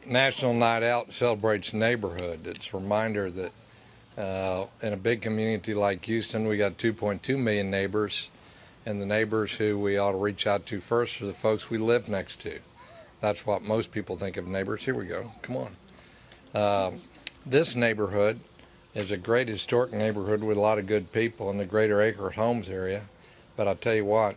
National Night Out celebrates neighborhood. It's a reminder that in a big community like Houston, we got 2.2 million neighbors, and the neighbors who we ought to reach out to first are the folks we live next to. That's what most people think of neighbors. Here we go. Come on. This neighborhood is a great historic neighborhood with a lot of good people in the Greater Acre Homes area. But I'll tell you what,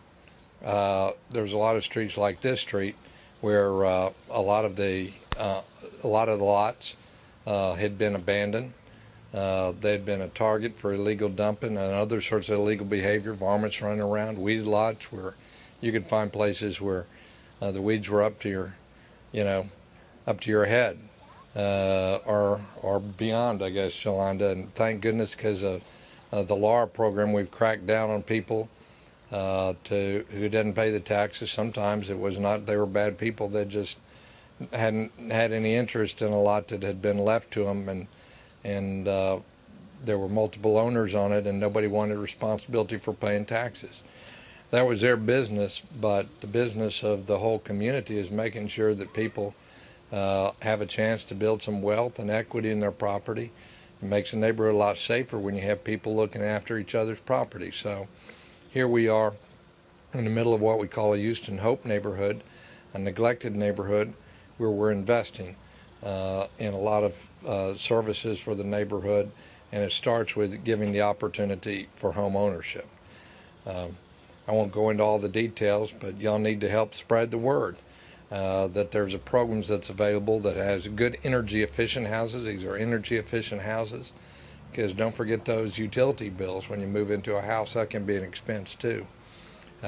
there's a lot of streets like this street where a lot of the lots had been abandoned. They'd been a target for illegal dumping and other sorts of illegal behavior, varmints running around, weed lots where you could find places where the weeds were up to your head, or beyond, I guess, Shalonda. And thank goodness, because of the LAR program, we've cracked down on people who didn't pay the taxes. Sometimes it was not they were bad people; they just hadn't had any interest in a lot that had been left to them, and there were multiple owners on it, and nobody wanted responsibility for paying taxes. That was their business, but the business of the whole community is making sure that people have a chance to build some wealth and equity in their property. It makes the neighborhood a lot safer when you have people looking after each other's property. So here we are in the middle of what we call a Houston Hope neighborhood, a neglected neighborhood where we're investing in a lot of services for the neighborhood, and it starts with giving the opportunity for home ownership. I won't go into all the details, but y'all need to help spread the word that there's a programs that's available that has good energy efficient houses. These are energy efficient houses, because don't forget those utility bills when you move into a house. That can be an expense too.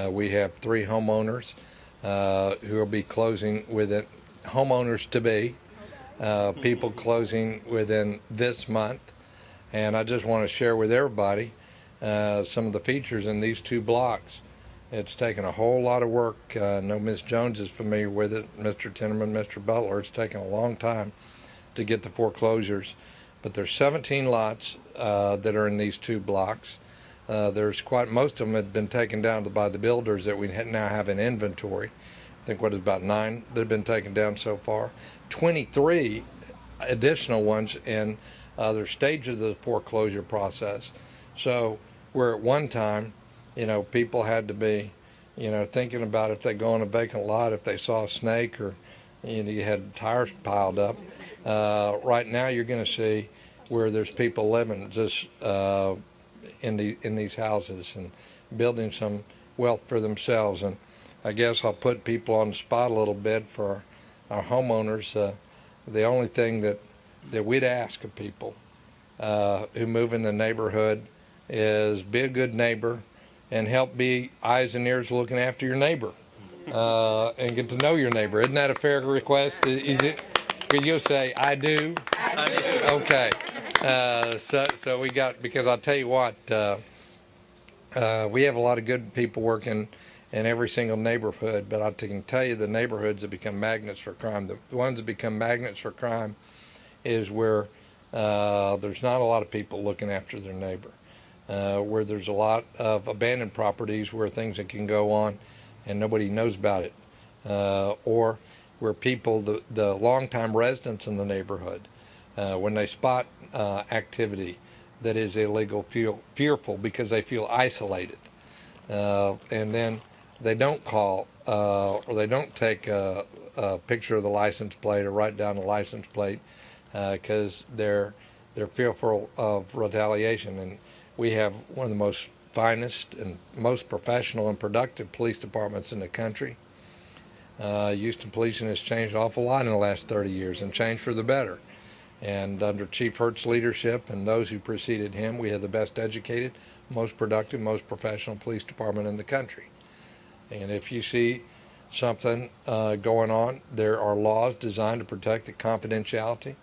We have 3 homeowners who will be closing within, homeowners to be, people closing within this month. And I just want to share with everybody some of the features in these 2 blocks. It's taken a whole lot of work. I know Ms. Jones is familiar with it, Mr. Tinnerman, Mr. Butler. It's taken a long time to get the foreclosures. But there's 17 lots that are in these 2 blocks. There's most of them had been taken down by the builders that we now have in inventory. I think what is about 9 that have been taken down so far. 23 additional ones in other stages of the foreclosure process. So where at one time, people had to be, thinking about if they go on a vacant lot, if they saw a snake or, you had tires piled up. Right now you're going to see where there's people living just in these houses and building some wealth for themselves. And I guess I'll put people on the spot a little bit for our homeowners. The only thing that we'd ask of people who move in the neighborhood is be a good neighbor and help be eyes and ears looking after your neighbor and get to know your neighbor. Isn't that a fair request? Is it? Could you say, I do? I do. Okay. So we got, because I'll tell you what, we have a lot of good people working in every single neighborhood, but I can tell you the neighborhoods that become magnets for crime, the ones that become magnets for crime is where there's not a lot of people looking after their neighbor. Where there's a lot of abandoned properties where things that can go on and nobody knows about it, or where people, the longtime residents in the neighborhood, when they spot activity that is illegal, feel fearful because they feel isolated, and then they don't call or they don't take a picture of the license plate or write down the license plate because they're fearful of retaliation. And we have one of the most finest and most professional and productive police departments in the country. Houston Policing has changed an awful lot in the last 30 years and changed for the better. And under Chief Hurt's leadership and those who preceded him, we have the best educated, most productive, most professional police department in the country. And if you see something going on, there are laws designed to protect the confidentiality,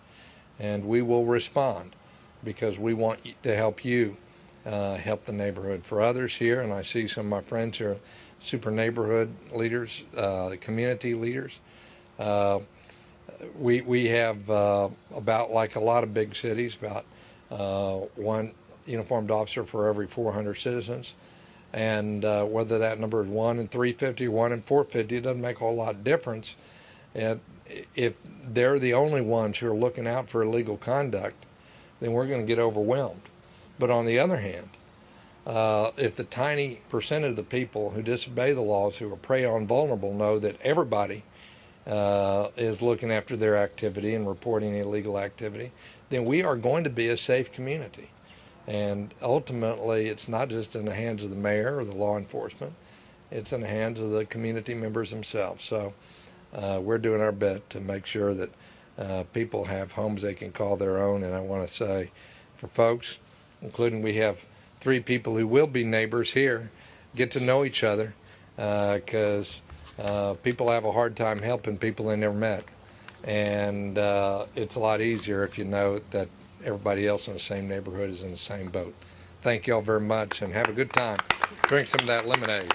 and we will respond because we want to help you help the neighborhood. For others here, and I see some of my friends here, super neighborhood leaders, community leaders, we have about, like a lot of big cities, about 1 uniformed officer for every 400 citizens. And whether that number is 1 in 350 or 1 in 450, it doesn't make a whole lot of difference. And if they're the only ones who are looking out for illegal conduct, then we're going to get overwhelmed. But on the other hand, if the tiny percent of the people who disobey the laws, who are prey on vulnerable, know that everybody is looking after their activity and reporting illegal activity, then we are going to be a safe community. And ultimately, it's not just in the hands of the mayor or the law enforcement. It's in the hands of the community members themselves. So we're doing our bit to make sure that people have homes they can call their own. And I want to say, for folks, including we have 3 people who will be neighbors here, get to know each other, because people have a hard time helping people they never met. And it's a lot easier if you know that everybody else in the same neighborhood is in the same boat. Thank you all very much, and have a good time. Drink some of that lemonade.